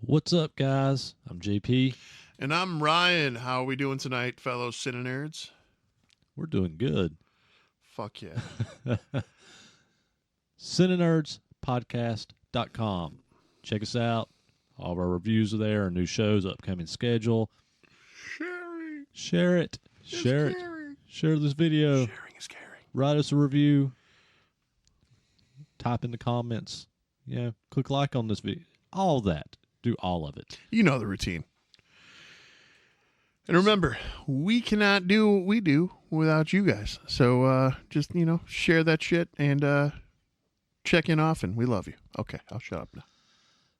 What's up, guys? I'm JP. And I'm Ryan. How are we doing tonight, fellow CineNerds? We're doing good. Fuck yeah. CineNerdsPodcast.com. Check us out. All of our reviews are there, our new shows, upcoming schedule. Share it. Share it. Share this video. Sharing is caring. Write us a review. Type in the comments. Yeah, click like on this video. All that. Do all of it. You know the routine. And remember, we cannot do what we do without you guys. So just, share that shit and check in often. We love you. Okay, I'll shut up now.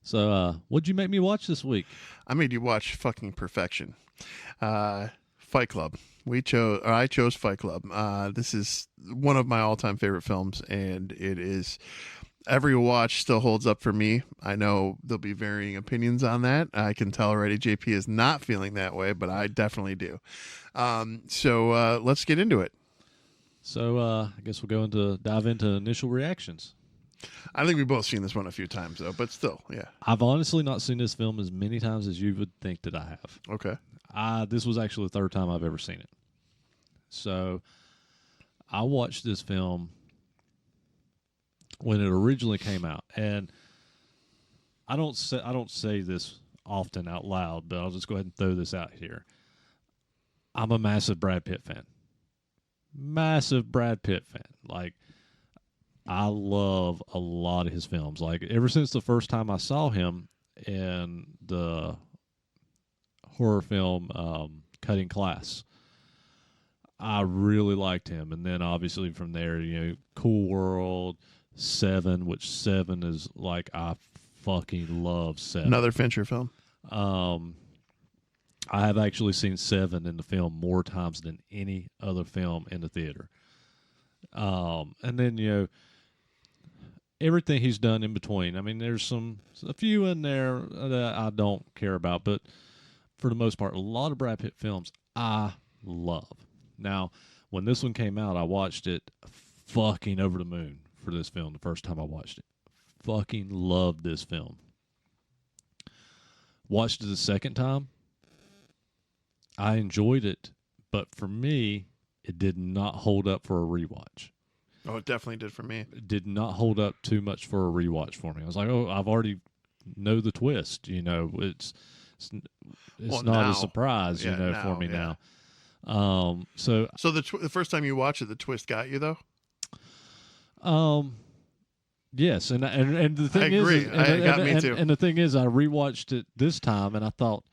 So, what'd you make me watch this week? I made you watch fucking Perfection. Fight Club. I chose Fight Club. This is one of my all-time favorite films, and it is... Every watch still holds up for me. I know there'll be varying opinions on that. I can tell already JP is not feeling that way, but I definitely do. So let's get into it. So I guess we'll dive into initial reactions. I think we've both seen this one a few times, though, but still, yeah. I've honestly not seen this film as many times as you would think that I have. Okay. This was actually the third time I've ever seen it. So I watched this film when it originally came out, and I don't say this often out loud, but I'll just go ahead and throw this out here. I'm a massive Brad Pitt fan. Massive Brad Pitt fan. Like, I love a lot of his films. Like, ever since the first time I saw him in the horror film Cutting Class, I really liked him. And then obviously from there, Cool World, Seven, which Seven is like, I fucking love Seven. Another Fincher film. I have actually seen Seven in the film more times than any other film in the theater. And then, everything he's done in between. I mean, there's a few in there that I don't care about, but for the most part, a lot of Brad Pitt films I love. Now, when this one came out, I watched it fucking over the moon for this film the first time I watched it. Fucking loved this film. Watched it the second time. I enjoyed it, but for me, it did not hold up for a rewatch. Oh, it definitely did for me. It did not hold up too much for a rewatch for me. I was like, oh, I've already know the twist. It's not now, a surprise, for me now. So the first time you watched it, the twist got you though. Yes, and the thing I agree. It got me too. And the thing is, I rewatched it this time, and I thought,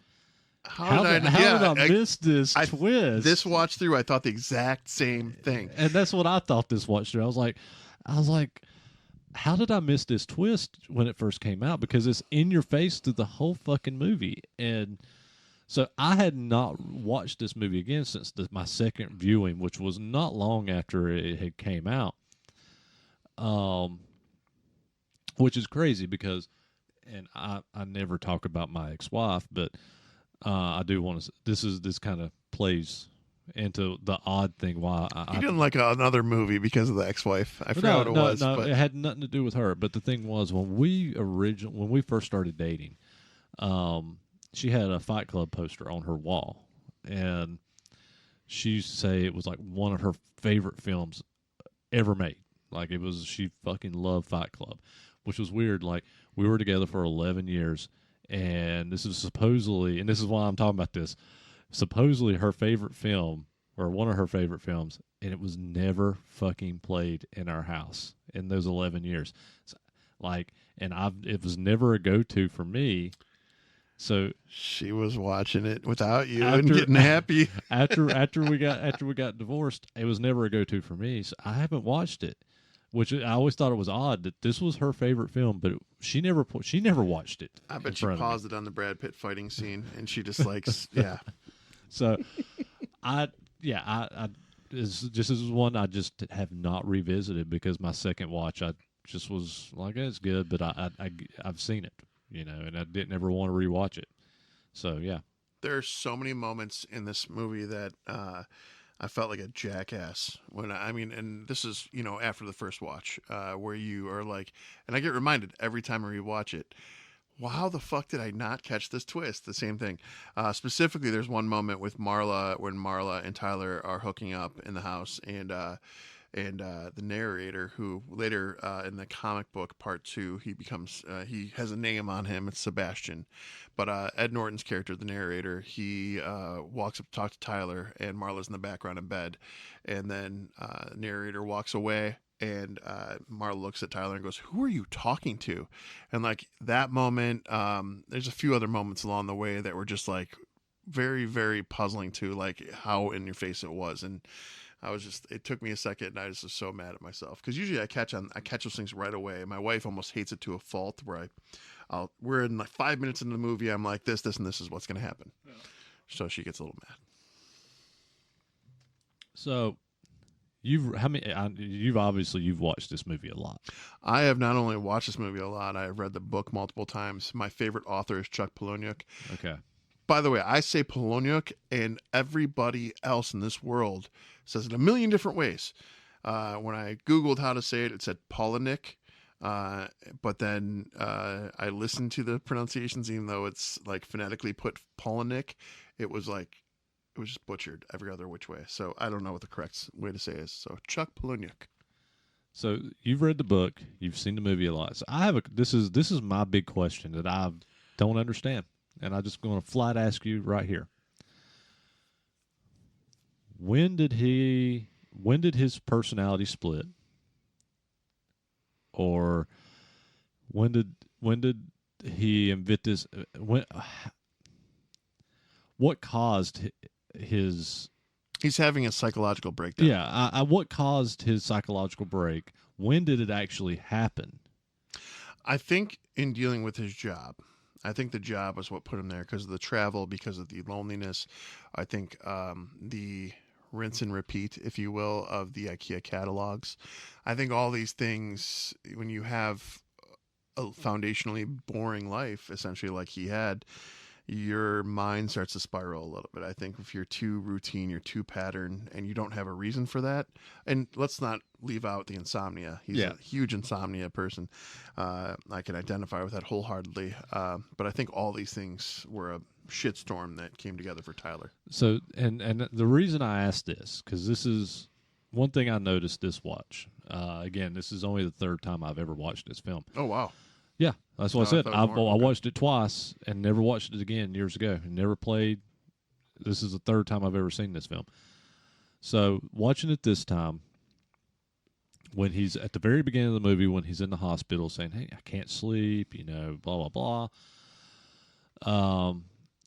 how did I miss this twist? This watch through, I thought the exact same thing, and that's what I thought this watch through. I was like, how did I miss this twist when it first came out? Because it's in your face through the whole fucking movie, and so I had not watched this movie again since my second viewing, which was not long after it had came out. Which is crazy because, and I never talk about my ex-wife, but I do want to. This kind of plays into the odd thing why you didn't like another movie because of the ex-wife. I forgot what it was. No, but it had nothing to do with her. But the thing was, when we first started dating, she had a Fight Club poster on her wall, and she used to say it was like one of her favorite films ever made. Like, she fucking loved Fight Club, which was weird. Like, we were together for 11 years, and this is supposedly, and this is why I'm talking about this, supposedly her favorite film, or one of her favorite films, and it was never fucking played in our house in those 11 years. So, it was never a go-to for me. So she was watching it without you and getting happy. after we got divorced, it was never a go-to for me. So I haven't watched it, which I always thought it was odd that this was her favorite film, but she never watched it. I bet she paused it on the Brad Pitt fighting scene, and she just likes yeah. So this is one I just have not revisited because my second watch I just was like, it's good, but I've seen it. And I didn't ever want to rewatch it. So, yeah. There are so many moments in this movie that I felt like a jackass and this is, after the first watch, where you are like, and I get reminded every time I rewatch it, well, how the fuck did I not catch this twist? The same thing. Specifically, there's one moment with Marla when Marla and Tyler are hooking up in the house, and the narrator, who later in the comic book part 2, he has a name on him. It's Sebastian, but Ed Norton's character, the narrator, he walks up to talk to Tyler, and Marla's in the background in bed, and then the narrator walks away. And Marla looks at Tyler and goes, "Who are you talking to?" And like that moment, there's a few other moments along the way that were just like very, very puzzling to like how in your face it was. And it took me a second, and I just was so mad at myself, because usually I catch those things right away. My wife almost hates it to a fault, where we're in like 5 minutes into the movie, I'm like, this, and this is what's going to happen. Yeah. So she gets a little mad. So you've obviously watched this movie a lot. I have not only watched this movie a lot, I have read the book multiple times. My favorite author is Chuck Palahniuk. Okay. By the way, I say Palahniuk, and everybody else in this world says it a million different ways. When I Googled how to say it, it said Palahniuk. But then I listened to the pronunciations, even though it's like phonetically put Palahniuk, it was just butchered every other which way. So I don't know what the correct way to say is. So Chuck Palahniuk. So you've read the book, you've seen the movie a lot. So this is my big question that I don't understand, and I'm just going to flat ask you right here. When did his personality split? Or when did he invent this? What caused his? He's having a psychological breakdown. Yeah, what caused his psychological break? When did it actually happen? I think in dealing with his job. I think the job was what put him there, because of the travel, because of the loneliness. I think the rinse and repeat, if you will, of the IKEA catalogs. I think all these things, when you have a foundationally boring life, essentially like he had, your mind starts to spiral a little bit. I think if you're too routine, you're too pattern, and you don't have a reason for that. And let's not leave out the insomnia. He's a huge insomnia person. I can identify with that wholeheartedly. But I think all these things were a shitstorm that came together for Tyler. So, and the reason I asked this, because this is one thing I noticed this watch. Again, this is only the third time I've ever watched this film. Oh, wow. Yeah, that's what I said. I watched it twice and never watched it again years ago. And never played. This is the third time I've ever seen this film. So watching it this time, when he's at the very beginning of the movie, when he's in the hospital saying, "Hey, I can't sleep," blah blah blah.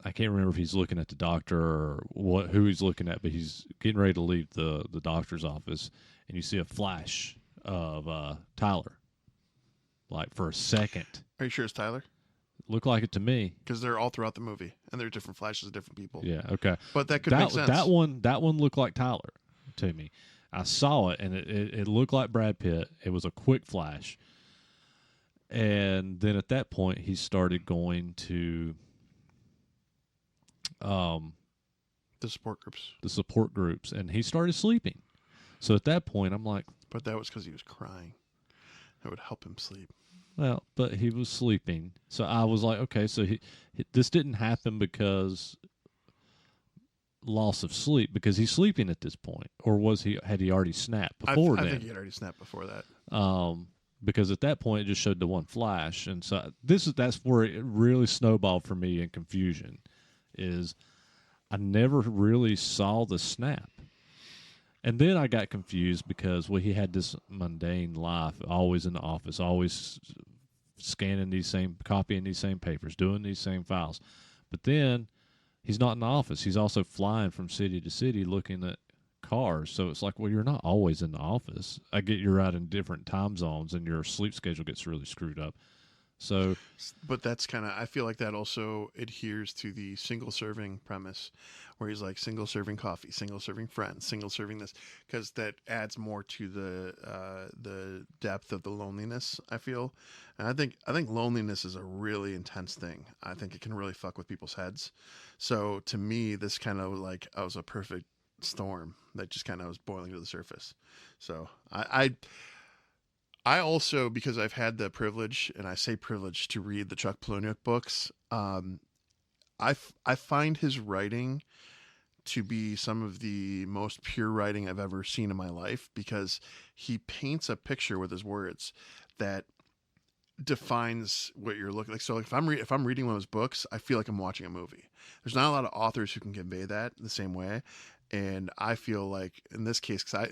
I can't remember if he's looking at the doctor or who he's looking at, but he's getting ready to leave the doctor's office, and you see a flash of Tyler. Like for a second. Are you sure it's Tyler? Looked like it to me. Because they're all throughout the movie, and there are different flashes of different people. Yeah, okay. But that could make sense. That one looked like Tyler to me. I saw it, and it looked like Brad Pitt. It was a quick flash. And then at that point, he started going to the support groups. The support groups, and he started sleeping. So at that point, I'm like... But that was because he was crying. That would help him sleep. Well, but he was sleeping. So I was like, okay, so this didn't happen because loss of sleep, because he's sleeping at this point. Or had he already snapped before then? I think he had already snapped before that. Because at that point, it just showed the one flash. And so that's where it really snowballed for me in confusion, is I never really saw the snap. And then I got confused because he had this mundane life, always in the office, always copying these same papers, doing these same files. But then he's not in the office. He's also flying from city to city looking at cars. So it's like, well, you're not always in the office. I get you're out in different time zones and your sleep schedule gets really screwed up. So, but that's I feel like that also adheres to the single serving premise, where he's like single serving coffee, single serving friends, single serving this, because that adds more to the depth of the loneliness, I feel. And I think loneliness is a really intense thing. I think it can really fuck with people's heads. So to me, this kind of like I was a perfect storm that just kind of was boiling to the surface. So I I also, because I've had the privilege, and I say privilege, to read the Chuck Palahniuk books, I find his writing to be some of the most pure writing I've ever seen in my life, because he paints a picture with his words that defines what you're looking like. So like if I'm reading one of his books, I feel like I'm watching a movie. There's not a lot of authors who can convey that the same way, and I feel like in this case, I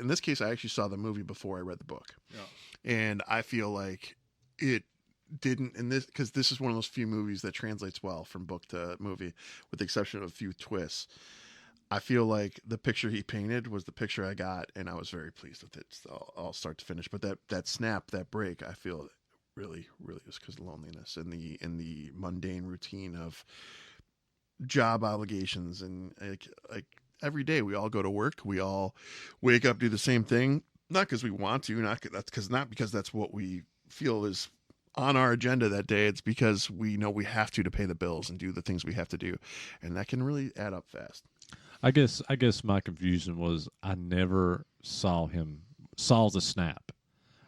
actually saw the movie before I read the book, and I feel like it didn't in this, because this is one of those few movies that translates well from book to movie, with the exception of a few twists. I feel like the picture he painted was the picture I got, and I was very pleased with it, all start to finish. But that snap, that break, I feel really was because of loneliness and the mundane routine of job obligations, and like every day we all go to work, we all wake up, do the same thing, not because we want to, not because that's what we feel is on our agenda that day. It's because we know we have to pay the bills and do the things we have to do, and that can really add up fast. I guess my confusion was I never saw the snap.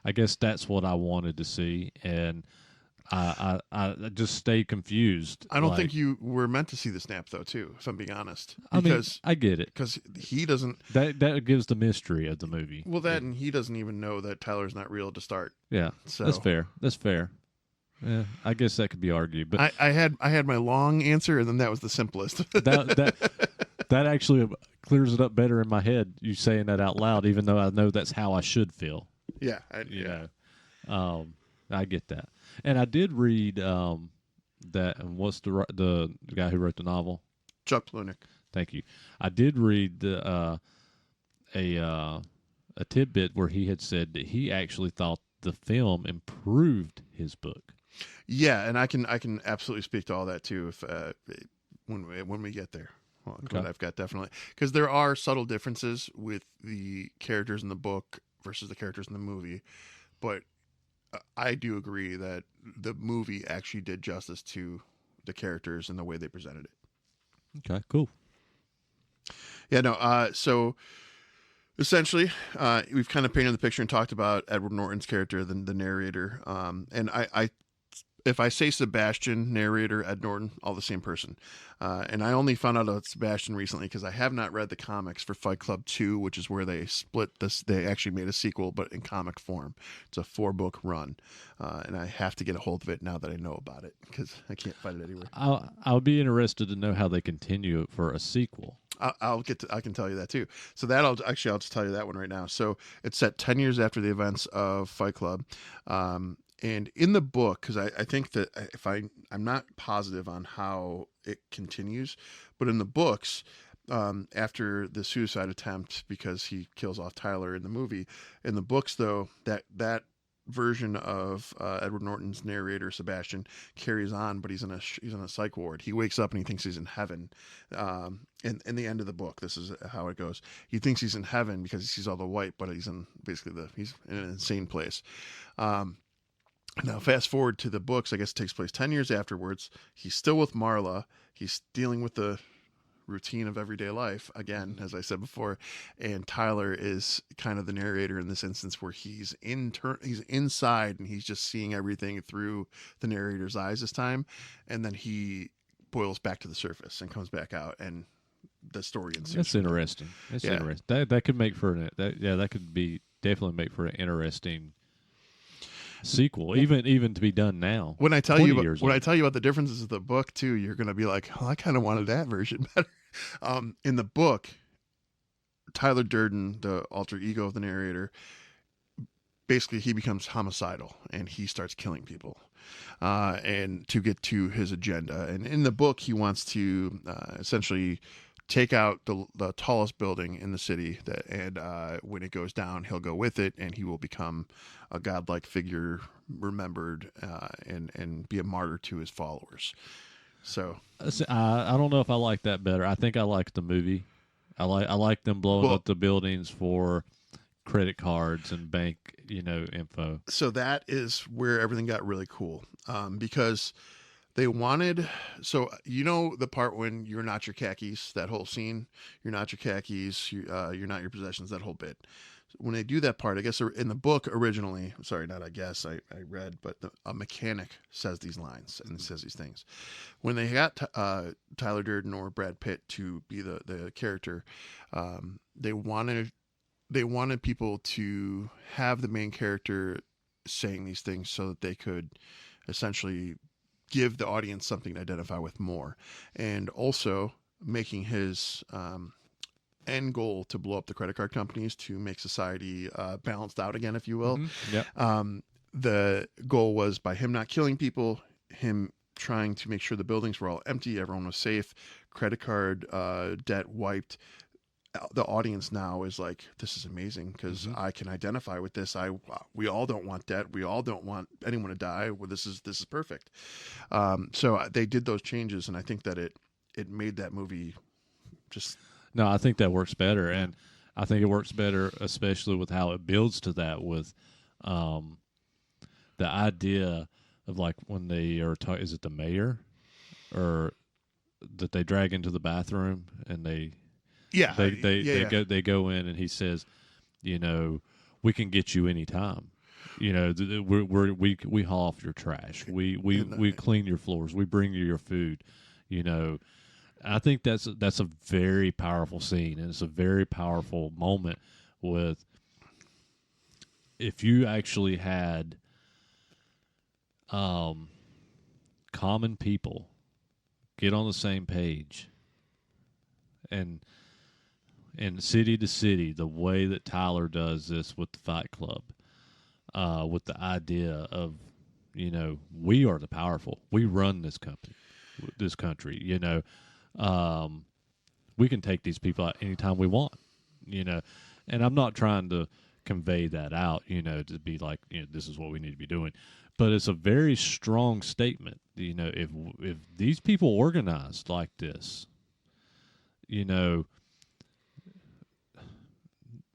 I guess that's what I wanted to see, and I just stayed confused. I don't think you were meant to see the snap, though, too, if I'm being honest. Because I get it. Because he doesn't... That gives the mystery of the movie. Well, and he doesn't even know that Tyler's not real to start. Yeah, so that's fair. Yeah, I guess that could be argued. But I had my long answer, and then that was the simplest. that actually clears it up better in my head, you saying that out loud, even though I know that's how I should feel. Yeah. I get that. And I did read that, and what's the guy who wrote the novel? Chuck Palahniuk. Thank you. I did read a tidbit where he had said that he actually thought the film improved his book. Yeah, and I can absolutely speak to all that too if when we get there. Well, okay. I've got definitely, because there are subtle differences with the characters in the book versus the characters in the movie, but I do agree that the movie actually did justice to the characters and the way they presented it. Okay, cool. Yeah, no. So essentially, we've kind of painted the picture and talked about Edward Norton's character, the narrator. And I if I say Sebastian, narrator, Ed Norton, all the same person. And I only found out about Sebastian recently because I have not read the comics for Fight Club 2, which is where they split this. They actually made a sequel, but in comic form. It's a 4-book run. And I have to get a hold of it now that I know about it, because I can't find it anywhere. I'll be interested to know how they continue it for a sequel. I can tell you that too. So I'll just tell you that one right now. So it's set 10 years after the events of Fight Club. And in the book, because I think that I'm not positive on how it continues, but in the books, after the suicide attempt, because he kills off Tyler in the movie, in the books though, that version of Edward Norton's narrator Sebastian carries on, but he's in a psych ward. He wakes up and he thinks he's in heaven. In the end of the book, this is how it goes. He thinks he's in heaven because he sees all the white, but he's in an insane place. Now, fast forward to the books, I guess it takes place 10 years afterwards. He's still with Marla. He's dealing with the routine of everyday life, again, as I said before. And Tyler is kind of the narrator in this instance, where he's inside and he's just seeing everything through the narrator's eyes this time. And then he boils back to the surface and comes back out, and the story ensues. That's interesting. Interesting. That could make for that could be definitely make for an interesting sequel, even to be done now. When I tell you about the differences of the book too, you're going to be like, "Oh, I kind of wanted that version better." In the book, Tyler Durden, the alter ego of the narrator, basically he becomes homicidal and he starts killing people, and to get to his agenda. And in the book, he wants to essentially take out the tallest building in the city, and when it goes down, he'll go with it, and he will become a godlike figure, remembered, and be a martyr to his followers. So I don't know if I like that better. I think I like the movie. I like them blowing up the buildings for credit cards and bank info. So that is where everything got really cool, because they wanted, so the part when you're not your khakis, that whole scene, you're not your khakis, you're not your possessions, that whole bit. when they do that part, I guess in the book originally, sorry, not I guess, I read, but a mechanic says these lines and says these things. When they got Tyler Durden or Brad Pitt to be the character, they wanted people to have the main character saying these things so that they could essentially give the audience something to identify with more, and also making his end goal to blow up the credit card companies to make society balanced out again, if you will. The goal was, by him not killing people, him trying to make sure the buildings were all empty, everyone was safe, credit card debt wiped. The audience now is like, this is amazing because I can identify with this. We all don't want debt. We all don't want anyone to die. Well, this is perfect. So they did those changes, and I think that it made that movie just. No, I think that works better, and I think it works better, especially with how it builds to that with the idea of, like, when they are is it the mayor or that they drag into the bathroom and they go in and he says, you know, we can get you anytime. You know, we haul off your trash. We clean your floors. We bring you your food. You know, I think that's a very powerful scene, and it's a very powerful moment with, if you actually had common people get on the same page and city to city, the way that Tyler does this with the Fight Club, with the idea of, you know, we are the powerful. We run this country, you know. We can take these people out anytime we want, you know. And I'm not trying to convey that out, you know, to be like, you know, this is what we need to be doing. But it's a very strong statement, you know, if these people organized like this, you know,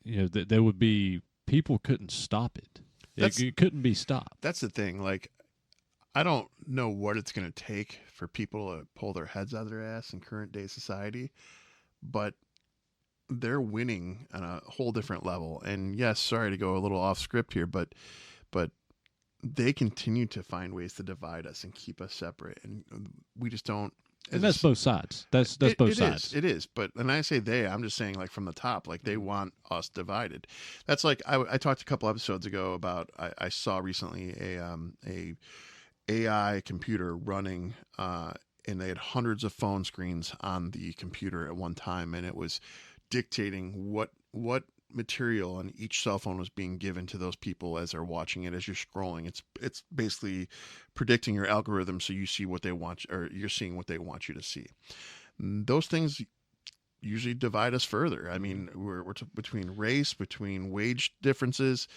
there would be, people couldn't stop it. It couldn't be stopped. That's the thing. Like, I don't know what it's going to take for people to pull their heads out of their ass in current day society, but they're winning on a whole different level. And yes, sorry to go a little off script here, but they continue to find ways to divide us and keep us separate, and we just don't. And that's both sides. That's both sides. It is. But when I say they, I'm just saying, like, from the top, like, they want us divided. That's like, I talked a couple episodes ago about, I saw recently a AI computer running, and they had hundreds of phone screens on the computer at one time, and it was dictating what material on each cell phone was being given to those people as they're watching it, as you're scrolling. It's basically predicting your algorithm, so you see what they want, or you're seeing what they want you to see. Those things usually divide us further. I mean, we're between race, between wage differences,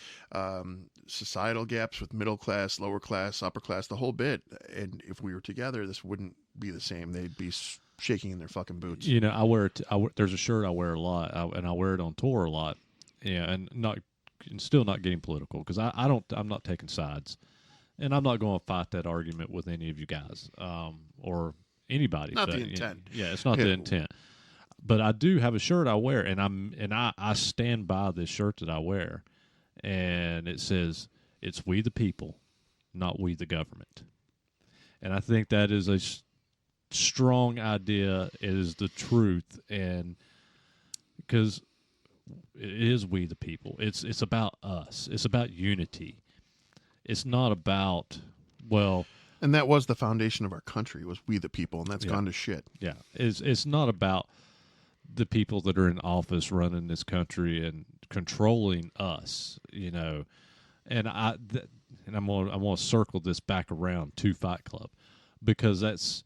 societal gaps with middle class, lower class, upper class, the whole bit. And if we were together, this wouldn't be the same. They'd be shaking in their fucking boots. You know, there's a shirt I wear a lot, and I wear it on tour a lot. Yeah, and still not getting political, because I'm not taking sides, and I'm not going to fight that argument with any of you guys, or anybody. Not the intent. Yeah, it's not the intent. But I do have a shirt I wear, and I stand by this shirt that I wear, and it says, "It's we the people, not we the government." And I think that is a strong idea. It is the truth, and because it is we the people. It's about us. It's about unity. It's not about, well. And that was the foundation of our country, was we the people, and that's gone to shit. Yeah, it's not about the people that are in office running this country and controlling us, you know. And I'm gonna circle this back around to Fight Club, because that's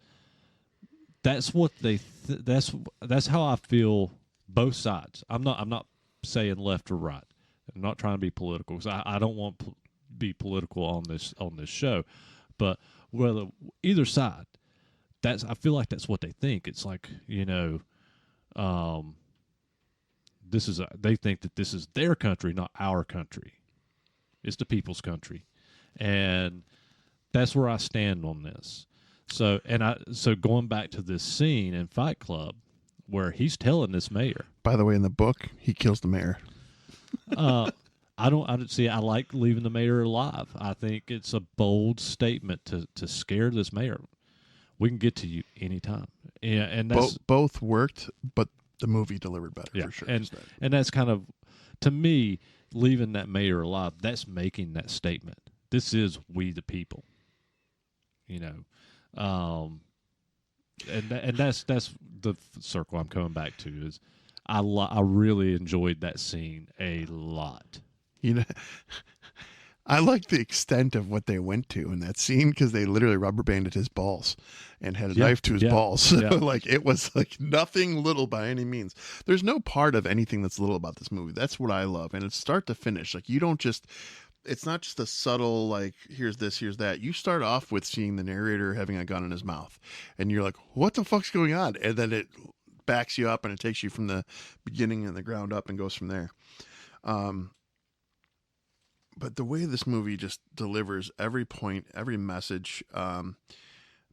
what that's how I feel. Both sides. I'm not saying left or right. I'm not trying to be political, because I don't want to be political on this show. But whether either side, I feel like that's what they think. It's like, you know, they think that this is their country, not our country. It's the people's country, and that's where I stand on this. So going back to this scene in Fight Club, where he's telling this mayor. By the way, in the book, he kills the mayor. I don't see. I like leaving the mayor alive. I think it's a bold statement to scare this mayor. We can get to you anytime, and that's Both worked, but the movie delivered better yeah, for sure. and that's kind of, to me, leaving that mayor alive. That's making that statement. This is we the people, you know, and that's the circle I'm coming back to is I really enjoyed that scene a lot. You know, I like the extent of what they went to in that scene because they literally rubber banded his balls and had a knife to his balls. So like it was like nothing little by any means. There's no part of anything that's little about this movie. That's what I love. And it's start to finish. Like you don't just, it's not just a subtle like here's this, here's that. You start off with seeing the narrator having a gun in his mouth and you're like, what the fuck's going on? And then it backs you up and it takes you from the beginning and the ground up and goes from there. But the way this movie just delivers every point, every message.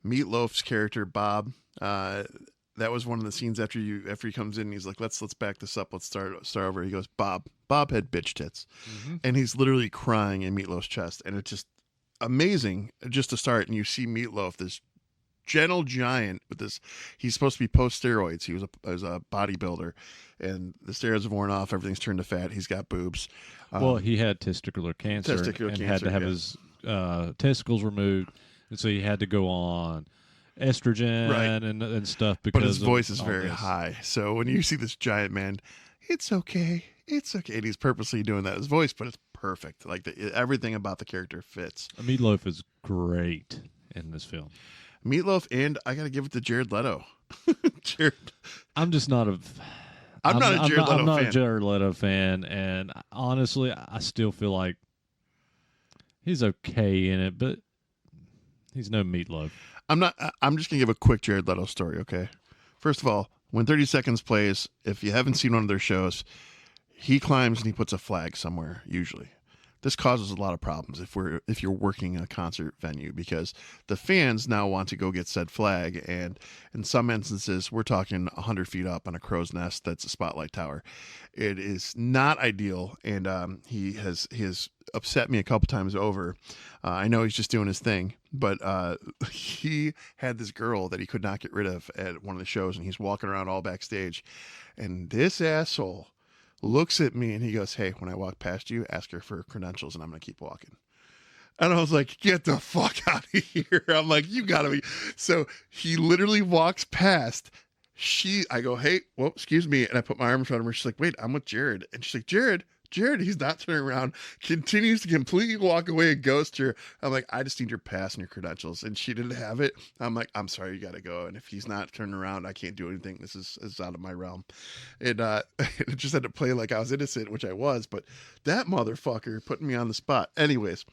Meatloaf's character Bob, that was one of the scenes after he comes in. And he's like, let's back this up. Let's start over. He goes, Bob had bitch tits, and he's literally crying in Meatloaf's chest, and it's just amazing just to start. And you see Meatloaf, this gentle giant with this. He's supposed to be post steroids. He was a bodybuilder, and the steroids have worn off. Everything's turned to fat. He's got boobs. Well, he had testicular cancer and had to have his testicles removed, and so he had to go on estrogen and stuff. Because but his voice is very high. So when you see this giant man, it's okay. And he's purposely doing that his voice, but it's perfect. Like everything about the character fits. Meatloaf is great in this film. Meatloaf, and I got to give it to Jared Leto. I'm just not a. I'm not a Jared Leto fan, and honestly, I still feel like he's okay in it, but he's no Meatloaf. I'm just gonna give a quick Jared Leto story. Okay, first of all, when 30 Seconds plays, if you haven't seen one of their shows, he climbs and he puts a flag somewhere. Usually, this causes a lot of problems if you're working in a concert venue because the fans now want to go get said flag, and in some instances we're talking 100 feet up on a crow's nest that's a spotlight tower. It is not ideal, and he has upset me a couple times over. I know he's just doing his thing, but he had this girl that he could not get rid of at one of the shows, and he's walking around all backstage, and this asshole looks at me and he goes, hey, when I walk past you, ask her for her credentials and I'm going to keep walking. And I was like, get the fuck out of here. I'm like, you gotta be. So he literally walks past. I go, hey, well, excuse me. And I put my arm in front of her. She's like, wait, I'm with Jared. And she's like, Jared, he's not turning around, continues to completely walk away and ghost her. I'm like, I just need your pass and your credentials. And she didn't have it. I'm like, I'm sorry, you got to go. And if he's not turning around, I can't do anything. This is out of my realm. It just had to play like I was innocent, which I was. But that motherfucker put me on the spot. Anyways,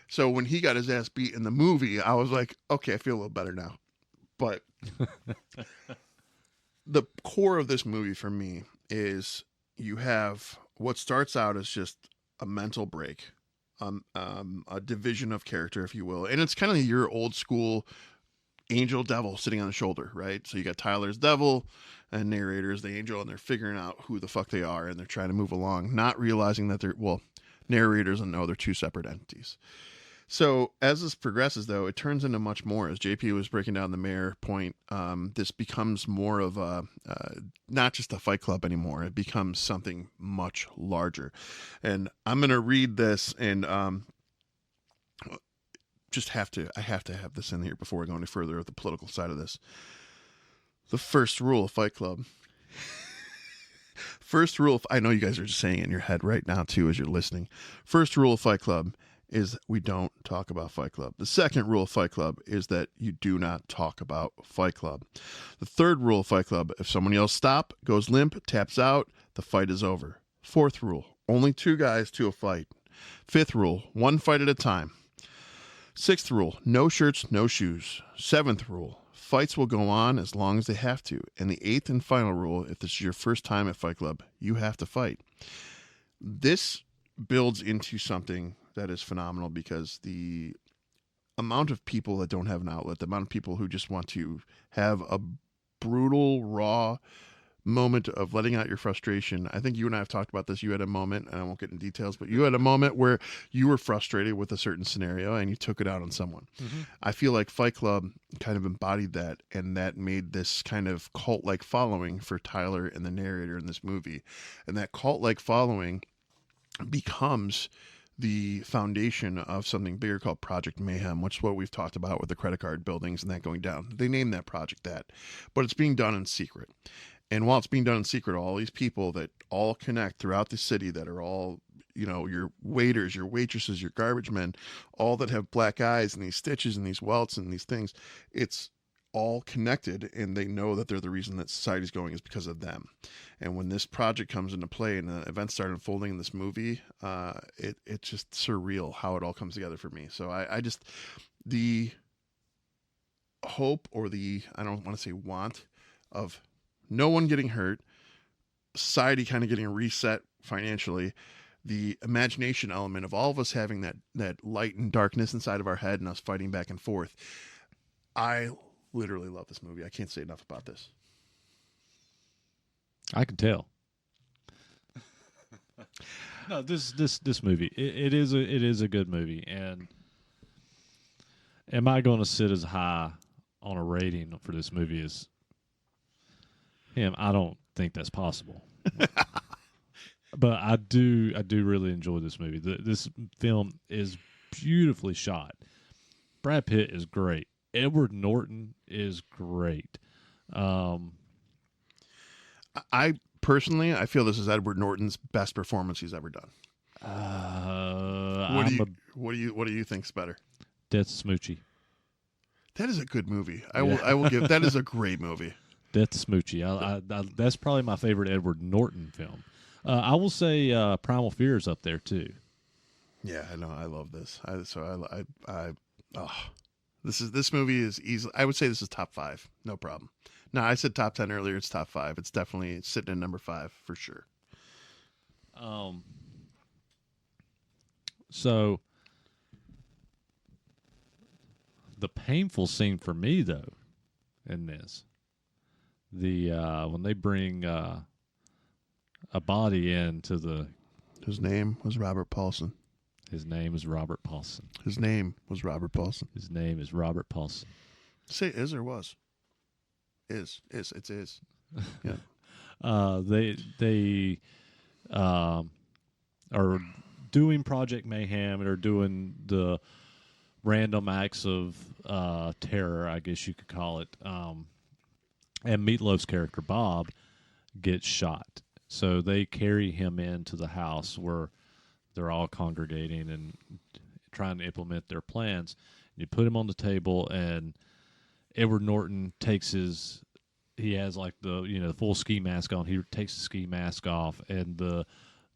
so when he got his ass beat in the movie, I was like, okay, I feel a little better now. But the core of this movie for me is you have what starts out as just a mental break, a division of character, if you will. And it's kind of your old school angel devil sitting on the shoulder, right? So you got Tyler's devil and narrator's the angel, and they're figuring out who the fuck they are, and they're trying to move along, not realizing that narrator doesn't know they're two separate entities. So as this progresses, though, it turns into much more. As JP was breaking down the mayor point, this becomes more of a not just a Fight Club anymore. It becomes something much larger. And I'm going to read this and I have to have this in here before we go any further with the political side of this. The first rule of Fight Club. First rule, I know you guys are just saying it in your head right now, too, as you're listening. First rule of Fight Club is we don't talk about Fight Club. The second rule of Fight Club is that you do not talk about Fight Club. The third rule of Fight Club, if someone yells stop, goes limp, taps out, the fight is over. Fourth rule, only 2 guys to a fight. Fifth rule, 1 fight at a time. Sixth rule, no shirts, no shoes. Seventh rule, fights will go on as long as they have to. And the 8th and final rule, if this is your first time at Fight Club, you have to fight. This builds into something that is phenomenal because the amount of people that don't have an outlet, the amount of people who just want to have a brutal, raw moment of letting out your frustration. I think you and I have talked about this. You had a moment, and I won't get in details, but you had a moment where you were frustrated with a certain scenario and you took it out on someone. Mm-hmm. I feel like Fight Club kind of embodied that, and that made this kind of cult-like following for Tyler and the narrator in this movie. And that cult-like following becomes the foundation of something bigger called Project Mayhem, which is what we've talked about with the credit card buildings and that going down. They named that project that, but it's being done in secret. And while it's being done in secret, all these people that all connect throughout the city that are all, you know, your waiters, your waitresses, your garbage men, all that have black eyes and these stitches and these welts and these things, it's all connected, and they know that they're the reason that society's going is because of them. And when this project comes into play and the events start unfolding in this movie, it's just surreal how it all comes together for me. So I just, the hope, or the, I don't want to say want, of no one getting hurt, society kind of getting reset financially, the imagination element of all of us having that light and darkness inside of our head and us fighting back and forth. I literally love this movie. I can't say enough about this. I can tell. No, this movie, it is a good movie. And am I going to sit as high on a rating for this movie as him? I don't think that's possible. But I do really enjoy this movie. This film is beautifully shot. Brad Pitt is great. Edward Norton is great. I personally, I feel this is Edward Norton's best performance he's ever done. What do you think's better? Death Smoochie. That is a good movie. I will give. That is a great movie. Death Smoochie. I that's probably my favorite Edward Norton film. I will say Primal Fear is up there too. Yeah, I know. I love this. This movie is easily, I would say this is top 5, no problem. No, I said top 10 earlier. It's top 5. It's definitely sitting in number 5 for sure. So the painful scene for me though in this, when they bring a body into the, his name was Robert Paulson. His name is Robert Paulson. His name was Robert Paulson. His name is Robert Paulson. Say is or was? Is. It's is. Yeah. They are doing Project Mayhem, and are doing the random acts of terror, I guess you could call it. And Meatloaf's character, Bob, gets shot. So they carry him into the house where they're all congregating and trying to implement their plans. You put him on the table, and Edward Norton he has like the full ski mask on. He takes the ski mask off, and the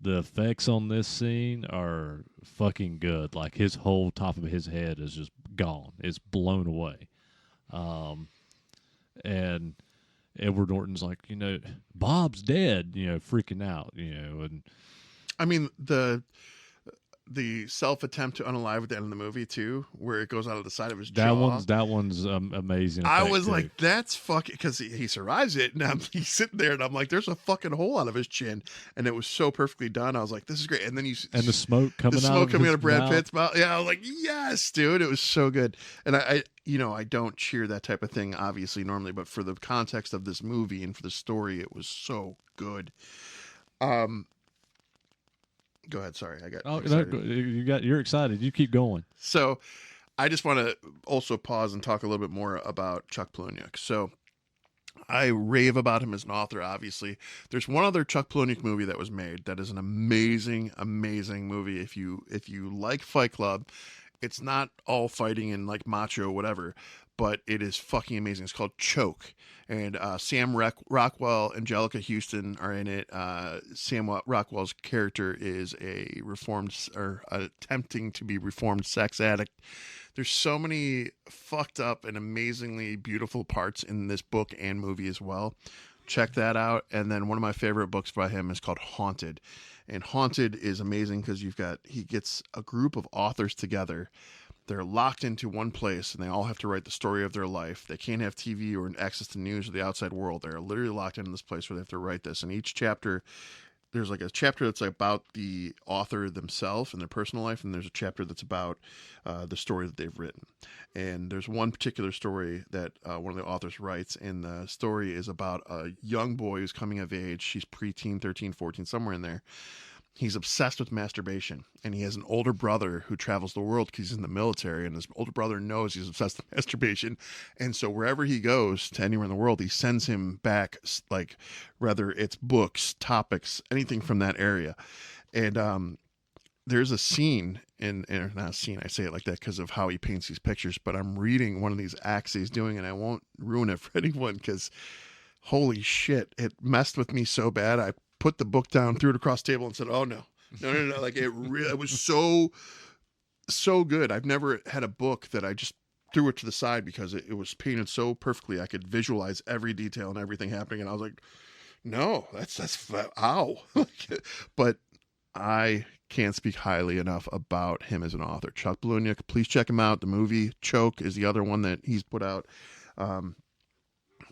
effects on this scene are fucking good. Like his whole top of his head is just gone. It's blown away. And Edward Norton's like, Bob's dead, freaking out, and I mean, the self attempt to unalive at the end of the movie too, where it goes out of the side of his jaw. That one's amazing. I was too. like, that's fucking, because he survives it, and he's sitting there, and I'm like, there's a fucking hole out of his chin, and it was so perfectly done. I was like, this is great. And then the smoke coming out of Brad Pitt's mouth. Yeah, I was like, yes, dude, it was so good. And I don't cheer that type of thing, obviously, normally, but for the context of this movie and for the story, it was so good. Go ahead. Sorry, I got. You're excited. You keep going. So, I just want to also pause and talk a little bit more about Chuck Palahniuk. So, I rave about him as an author. Obviously, there's one other Chuck Palahniuk movie that was made that is an amazing, amazing movie. If you like Fight Club, it's not all fighting and like macho whatever, but it is fucking amazing. It's called Choke. And Sam Rockwell, Angelica Houston are in it. Sam Rockwell's character is a attempting to be reformed sex addict. There's so many fucked up and amazingly beautiful parts in this book and movie as well. Check that out. And then one of my favorite books by him is called Haunted. And Haunted is amazing because he gets a group of authors together they're locked into one place and they all have to write the story of their life. They can't have TV or access to news or the outside world. They're literally locked into this place where they have to write this. And each chapter, there's like a chapter that's about the author themselves and their personal life, and there's a chapter that's about the story that they've written. And there's one particular story that one of the authors writes, and the story is about a young boy who's coming of age. She's preteen, 13, 14, somewhere in there. He's obsessed with masturbation, and he has an older brother who travels the world because he's in the military, and his older brother knows he's obsessed with masturbation. And so wherever he goes to anywhere in the world, he sends him back, like, whether it's books, topics, anything from that area. And there's a scene not a scene, I say it like that because of how he paints these pictures, but I'm reading one of these acts he's doing, and I won't ruin it for anyone because holy shit, it messed with me so bad. I put the book down, threw it across the table, and said, "Oh no. Like it was so good. I've never had a book that I just threw it to the side because it was painted so perfectly. I could visualize every detail and everything happening, and I was like, no, that's ow." But I can't speak highly enough about him as an author. Chuck Palahniuk, please check him out. The movie Choke is the other one that he's put out.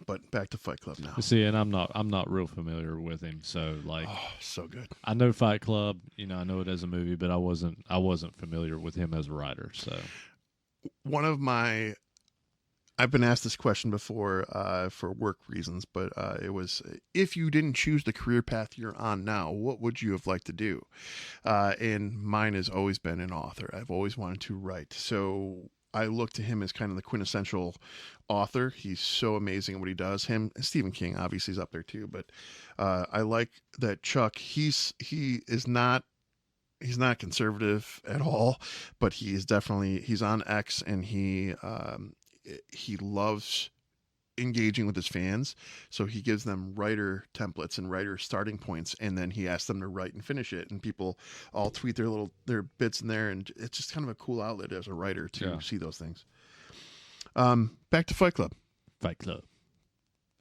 But back to Fight Club now. See, and I'm not real familiar with him, so like, oh, so good. I know Fight Club, I know it as a movie, but I wasn't familiar with him as a writer. So, I've been asked this question before for work reasons, but it was, if you didn't choose the career path you're on now, what would you have liked to do? And mine has always been an author. I've always wanted to write. So I look to him as kind of the quintessential author. He's so amazing at what he does. Him, Stephen King, obviously, is up there too. But I like that Chuck. He's not conservative at all, but he's on X, and he loves engaging with his fans. So he gives them writer templates and writer starting points, and then he asks them to write and finish it, and people all tweet their bits in there, and it's just kind of a cool outlet as a writer to see those things. Back to Fight Club. Fight Club.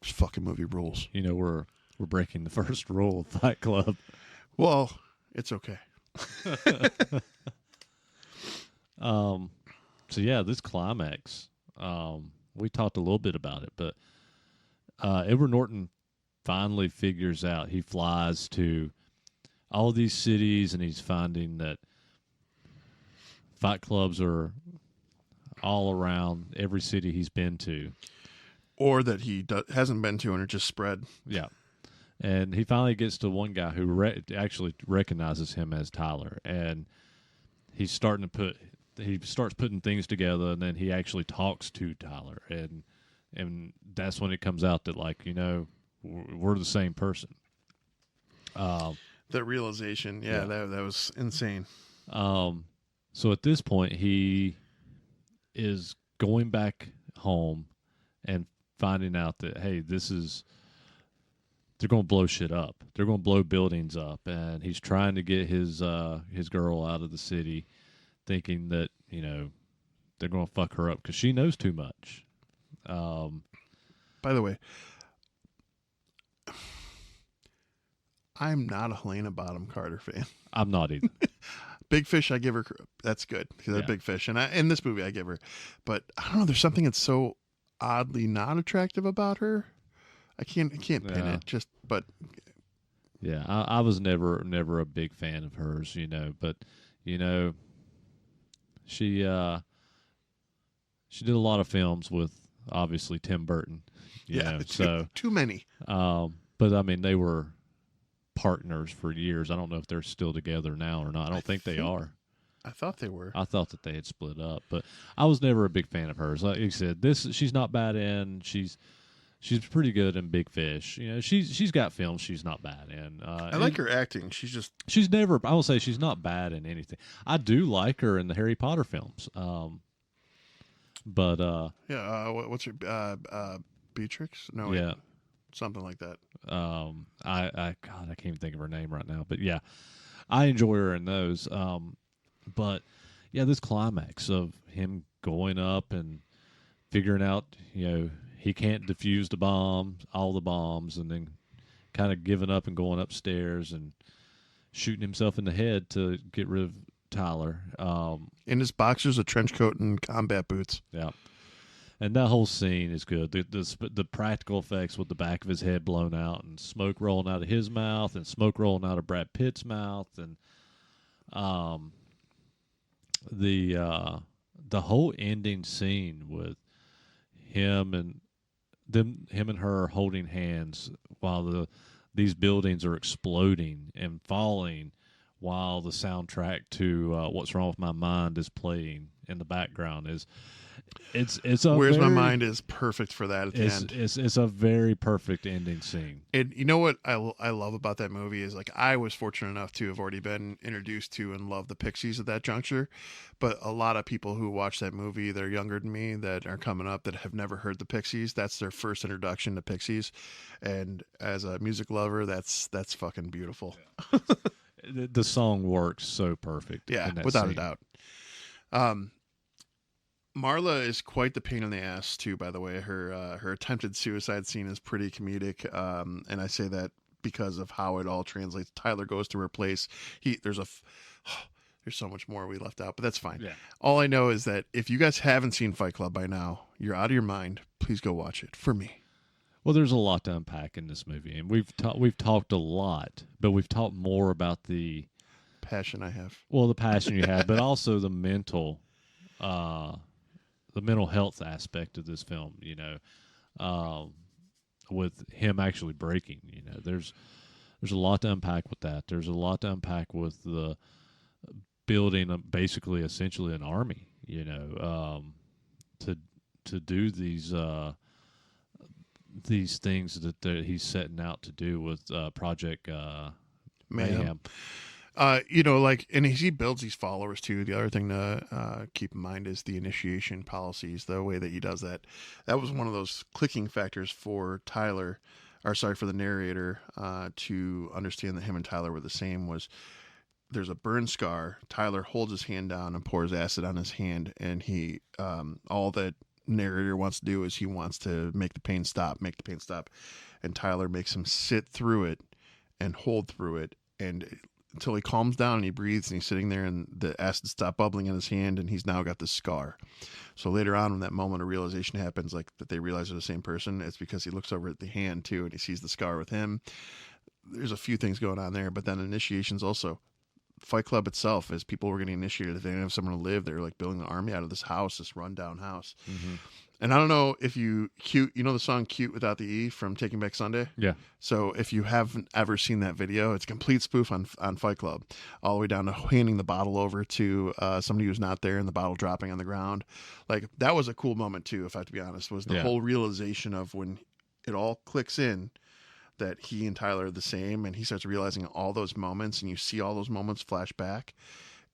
This fucking movie rules. We're breaking the first rule of Fight Club. Well, it's okay. So yeah, this climax, we talked a little bit about it, but Edward Norton finally figures out, he flies to all these cities, and he's finding that fight clubs are all around every city he's been to. Or that he hasn't been to and are just spread. Yeah. And he finally gets to one guy who actually recognizes him as Tyler, and he starts putting things together, and then he actually talks to Tyler, and that's when it comes out that, like, we're the same person. That realization, that was insane. So at this point, he is going back home and finding out that, hey, they're going to blow shit up. They're going to blow buildings up, and he's trying to get his girl out of the city, thinking that, they're going to fuck her up because she knows too much. By the way, I'm not a Helena Bonham Carter fan. I'm not either. Big Fish, I give her. That's good because they're Big Fish, and in this movie, I give her. But I don't know. There's something that's so oddly not attractive about her. I can't pin it. But yeah, I was never a big fan of hers, But she did a lot of films with, obviously, Tim Burton. Too many. But I mean, they were partners for years. I don't know if they're still together now or not. I don't think they are. I thought they were. I thought that they had split up, but I was never a big fan of hers. Like you said, she's not bad in. She's pretty good in Big Fish. She's got films she's not bad in. I like her acting. She's never. I will say she's not bad in anything. I do like her in the Harry Potter films. What's her Beatrix? No, yeah, something like that. I can't even think of her name right now, but yeah, I enjoy her in those. But yeah, this climax of him going up and figuring out, he can't defuse all the bombs, and then kind of giving up and going upstairs and shooting himself in the head to get rid of Tyler. In his boxers, a trench coat, and combat boots. Yeah. And that whole scene is good. The practical effects with the back of his head blown out and smoke rolling out of his mouth and smoke rolling out of Brad Pitt's mouth and the whole ending scene with him and her holding hands while these buildings are exploding and falling while the soundtrack to What's Wrong with My Mind is playing in the background it's a Where's My very, Mind is perfect for that at the end. It's a very perfect ending scene. And you know what I love about that movie is, like, I was fortunate enough to have already been introduced to and love the Pixies at that juncture, but a lot of people who watch that movie that are younger than me that are coming up that have never heard the Pixies, that's their first introduction to Pixies, and as a music lover, that's fucking beautiful. Yeah. The song works so perfect. Yeah, without a doubt. Marla is quite the pain in the ass too, by the way. Her attempted suicide scene is pretty comedic, and I say that because of how it all translates. Tyler goes to her place. There's so much more we left out, but that's fine. Yeah. All I know is that if you guys haven't seen Fight Club by now, you're out of your mind. Please go watch it for me. Well, there's a lot to unpack in this movie, and we've talked a lot, but we've talked more about the passion I have. Well, the passion you have, but also the mental health aspect of this film, with him actually breaking, there's a lot to unpack with that. There's a lot to unpack with the building basically essentially an army, to do these things that he's setting out to do with Project Mayhem. And as he builds these followers too, the other thing to keep in mind is the initiation policies, the way that he does that. That was one of those clicking factors for the narrator, to understand that him and Tyler were the same. Was there's a burn scar. Tyler holds his hand down and pours acid on his hand, and he, all that narrator wants to do is he wants to make the pain stop, and Tyler makes him sit through it and hold through it, and until he calms down and he breathes and he's sitting there and the acid stopped bubbling in his hand and he's now got this scar. So later on, when that moment of realization happens, like that they realize they're the same person, it's because he looks over at the hand too and he sees the scar with him. There's a few things going on there, but then initiations also. Fight Club itself, as people were getting initiated, if they didn't have somewhere to live, they were like building an army out of this house, this rundown house. Mm-hmm. And I don't know if you know the song "Cute Without the E" from Taking Back Sunday? Yeah. So if you haven't ever seen that video, it's a complete spoof on Fight Club, all the way down to handing the bottle over to somebody who's not there and the bottle dropping on the ground. Like, that was a cool moment too, if I have to be honest, was the whole realization of when it all clicks in that he and Tyler are the same, and he starts realizing all those moments, and you see all those moments flash back.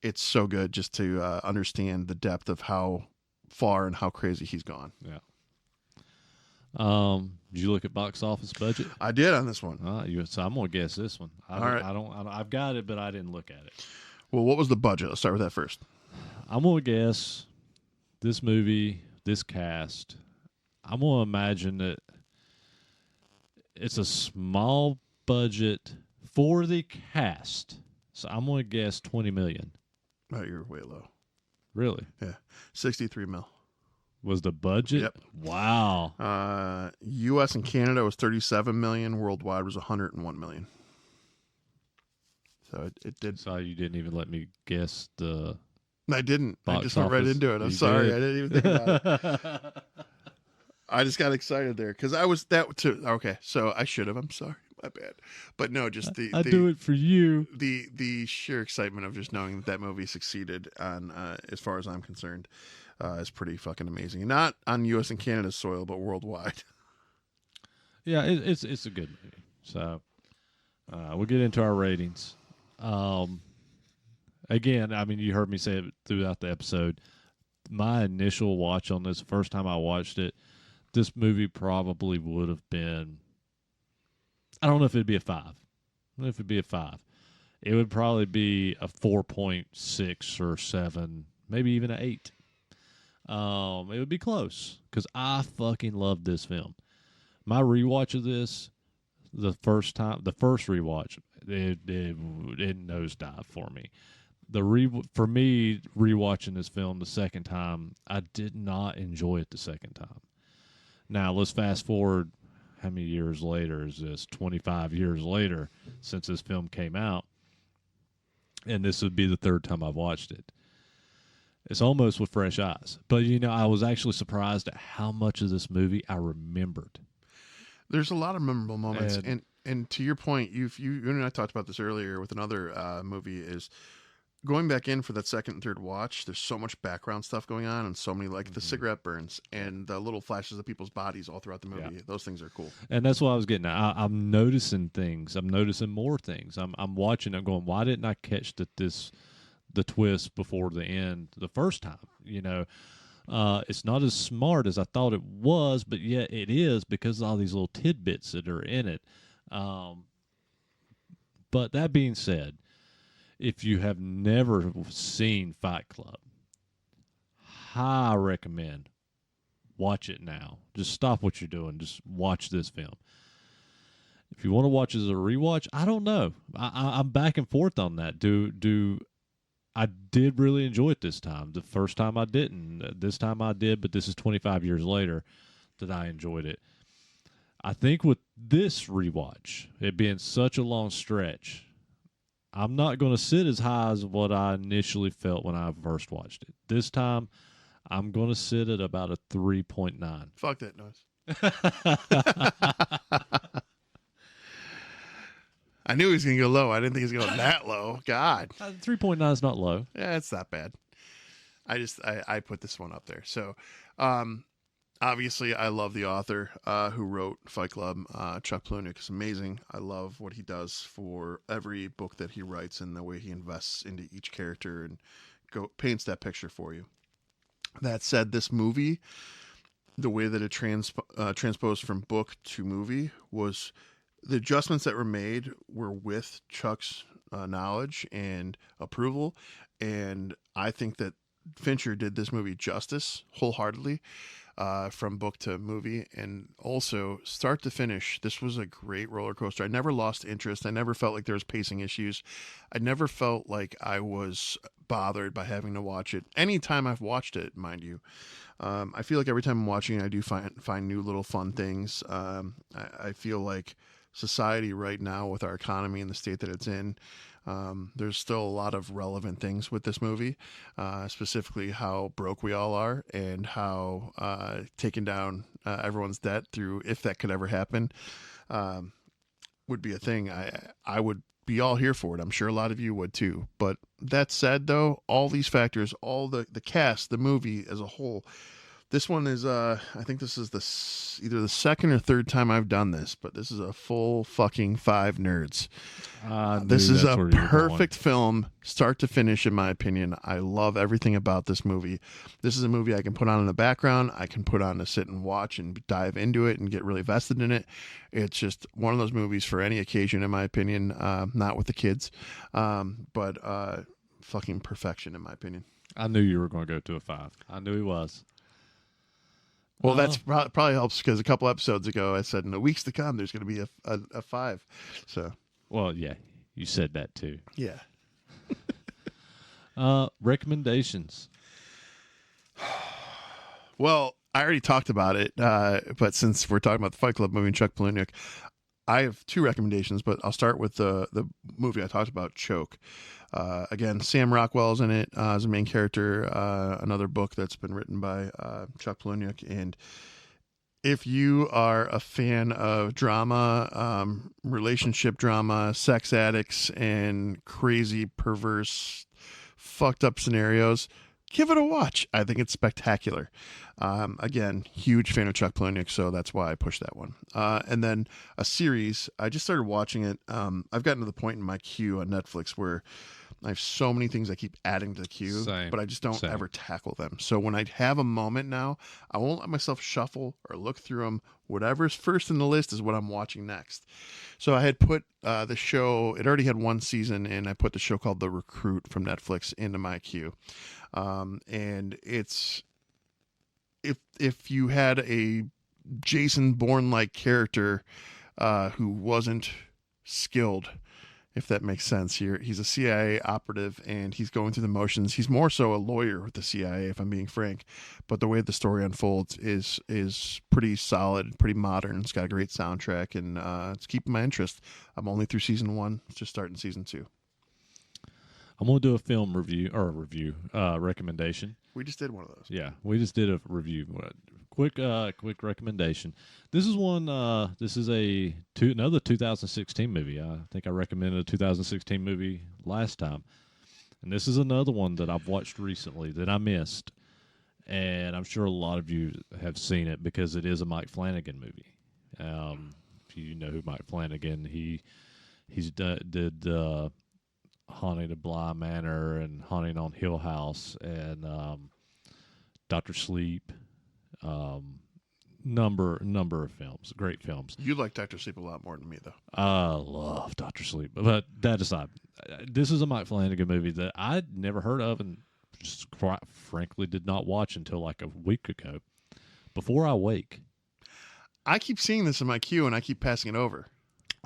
It's so good just to understand the depth of how far and how crazy he's gone. Yeah. Did you look at box office budget? I did on this one. So I'm gonna guess this one. I've got it, but I didn't look at it. Well, what was the budget? Let's start with that first. I'm gonna guess this movie, this cast. I'm gonna imagine that it's a small budget for the cast. So I'm gonna guess $20 million. Oh, you're way low. Really? Yeah. 63 mil. Was the budget? Yep. Wow. U.S. and Canada was 37 million. Worldwide was 101 million. So it did. So you didn't even let me guess the. I didn't. I just went office. right into it. I'm sorry. I didn't even think about it. I just got excited there because I was that too. Okay, so I should have. I'm sorry. My bad. But no, just I do it for you. The sheer excitement of just knowing that movie succeeded on, as far as I'm concerned, is pretty fucking amazing. Not on U.S. and Canada's soil, but worldwide. Yeah, it's a good movie. So we'll get into our ratings. Again, I mean, you heard me say it throughout the episode. My initial watch on this, first time I watched it, this movie probably would have been, I don't know if it'd be a 5. I don't know if it'd be a 5. It would probably be a 4.6 or 7, maybe even an 8. It would be close because I fucking loved this film. My rewatch of this, the first rewatch, it nosedived for me. for me, rewatching this film the second time, I did not enjoy it the second time. Now let's fast forward. How many years later is this? 25 years later since this film came out, and this would be the third time I've watched it. It's almost with fresh eyes. But, I was actually surprised at how much of this movie I remembered. There's a lot of memorable moments. And to your point, you and I talked about this earlier with another movie, is going back in for that second and third watch. There's so much background stuff going on, and so many, like the cigarette burns and the little flashes of people's bodies all throughout the movie. Yeah. Those things are cool. And that's what I was getting at. I'm noticing things. I'm noticing more things. I'm watching. I'm going, why didn't I catch the twist before the end the first time? It's not as smart as I thought it was, but yet it is, because of all these little tidbits that are in it. But that being said, if you have never seen Fight Club, I recommend watch it now. Just stop what you're doing. Just watch this film. If you want to watch it as a rewatch, I don't know. I'm back and forth on that. I did really enjoy it this time. The first time I didn't. This time I did, but this is 25 years later that I enjoyed it. I think with this rewatch, it being such a long stretch, I'm not going to sit as high as what I initially felt when I first watched it. This time, I'm going to sit at about a 3.9. Fuck that noise. I knew he was going to go low. I didn't think he was going that low. God. 3.9 is not low. Yeah, it's not bad. I put this one up there. So, obviously, I love the author who wrote Fight Club. Chuck Palahniuk is amazing. I love what he does for every book that he writes and the way he invests into each character and paints that picture for you. That said, this movie, the way that it transposed from book to movie, was the adjustments that were made were with Chuck's knowledge and approval. And I think that Fincher did this movie justice wholeheartedly. From book to movie, and also start to finish, this was a great roller coaster. I never lost interest. I never felt like there was pacing issues. I never felt like I was bothered by having to watch it. Anytime I've watched it, mind you, I feel like every time I'm watching it, I do find new little fun things. I feel like society right now, with our economy and the state that it's in, there's still a lot of relevant things with this movie, specifically how broke we all are and how taking down everyone's debt through, if that could ever happen, would be a thing. I would be all here for it. I'm sure a lot of you would too. But that said, though, all these factors, all the cast, the movie as a whole, this one is, I think this is either the second or third time I've done this, but this is a full fucking 5 nerds. This is a perfect film, start to finish, in my opinion. I love everything about this movie. This is a movie I can put on in the background. I can put on to sit and watch and dive into it and get really vested in it. It's just one of those movies for any occasion, in my opinion, not with the kids, but fucking perfection, in my opinion. I knew you were going to go to a 5. I knew he was. Well, that's probably helps, because a couple episodes ago I said in the weeks to come there's going to be a 5. So, well, yeah, you said that too. Yeah. Recommendations. Well, I already talked about it, but since we're talking about the Fight Club movie and Chuck Palahniuk, I have 2 recommendations, but I'll start with the movie I talked about, Choke. Again, Sam Rockwell's in it as a main character, another book that's been written by Chuck Palahniuk. And if you are a fan of drama, relationship drama, sex addicts, and crazy, perverse, fucked up scenarios, give it a watch. I think it's spectacular. Again, huge fan of Chuck Palahniuk, so that's why I pushed that one. And then a series, I just started watching it. I've gotten to the point in my queue on Netflix where I have so many things I keep adding to the queue, but I just don't ever tackle them. So when I have a moment now, I won't let myself shuffle or look through them. Whatever's first in the list is what I'm watching next. So I had put the show, it already had 1 season, and I put the show called The Recruit from Netflix into my queue. And it's, if you had a Jason Bourne-like character who wasn't skilled if that makes sense. Here, he's a CIA operative, and he's going through the motions. He's more so a lawyer with the CIA, if I'm being frank. But the way the story unfolds is pretty solid, pretty modern. It's got a great soundtrack, and it's keeping my interest. I'm only through season 1. It's just starting season 2. I'm going to do a film review recommendation. We just did one of those. Yeah, we just did a review. Quick recommendation. This is one. This is another 2016 movie. I think I recommended a 2016 movie last time, and this is another one that I've watched recently that I missed, and I'm sure a lot of you have seen it because it is a Mike Flanagan movie. If you know who Mike Flanagan, he's did Haunting of Bly Manor and Haunting on Hill House and Dr. Sleep. Number of films, great films. You like Dr. Sleep a lot more than me, though. I love Dr. Sleep, but that aside, this is a Mike Flanagan movie that I'd never heard of and just quite frankly did not watch until like a week ago. Before I Wake. I keep seeing this in my queue and I keep passing it over.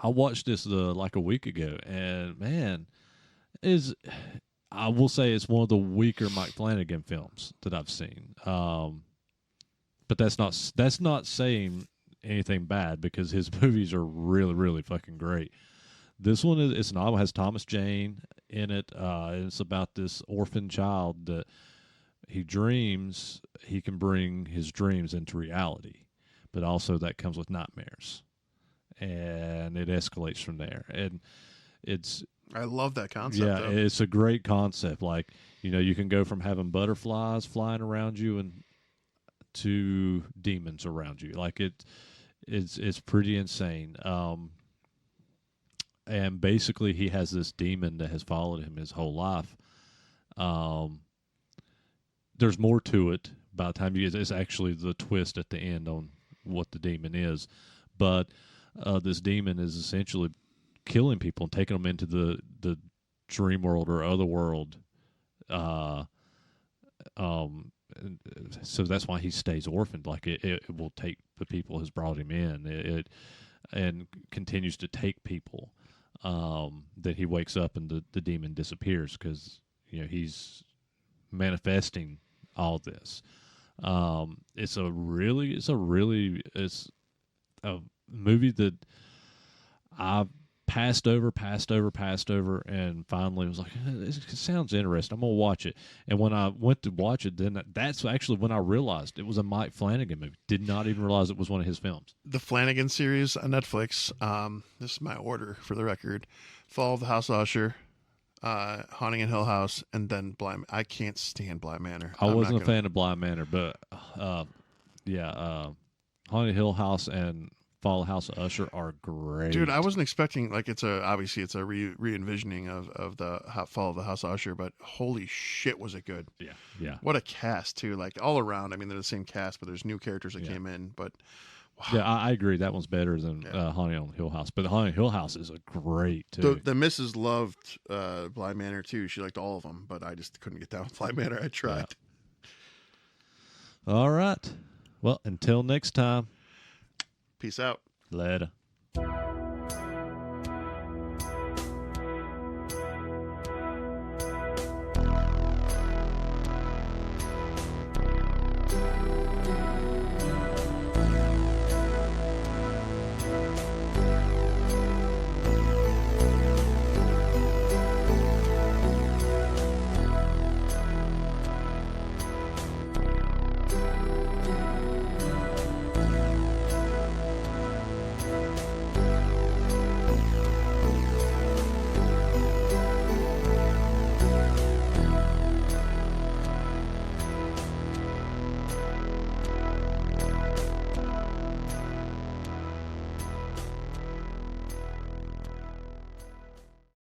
I watched this like a week ago, and man, I will say it's one of the weaker Mike Flanagan films that I've seen. But that's not saying anything bad because his movies are really, really fucking great. This one it's a novel, has Thomas Jane in it. It's about this orphan child that he dreams he can bring his dreams into reality, but also that comes with nightmares, and it escalates from there. And I love that concept. Yeah, though. It's a great concept. Like, you can go from having butterflies flying around you and to demons around you. Like it's pretty insane. And basically he has this demon that has followed him his whole life. There's more to it by the time you get, it's actually the twist at the end on what the demon is. But this demon is essentially killing people and taking them into the dream world or other world. So that's why he stays orphaned. Like it will take the people who's brought him in. And continues to take people. That he wakes up and the demon disappears because he's manifesting all this. It's a movie that I've passed over, and finally was like, it sounds interesting. I'm gonna watch it. And when I went to watch it, then that's actually when I realized it was a Mike Flanagan movie. Did not even realize it was one of his films. The Flanagan series on Netflix. This is my order for the record: Fall of the House Usher, Haunting in Hill House, and then Bly. I can't stand Bly Manor. I wasn't a fan of Bly Manor, but Haunting Hill House and Fall of House of Usher are great. Dude, I wasn't expecting, like, obviously it's a re-envisioning of the Fall of the House of Usher, but holy shit was it good. Yeah. What a cast, too. Like, all around, I mean, they're the same cast, but there's new characters that came in, but wow. Yeah, I agree. That one's better than Haunting on Hill House, but Haunting Hill House is a great, too. The missus loved Bly Manor, too. She liked all of them, but I just couldn't get down with Bly Manor. I tried. Yeah. All right. Well, until next time. Peace out. Later.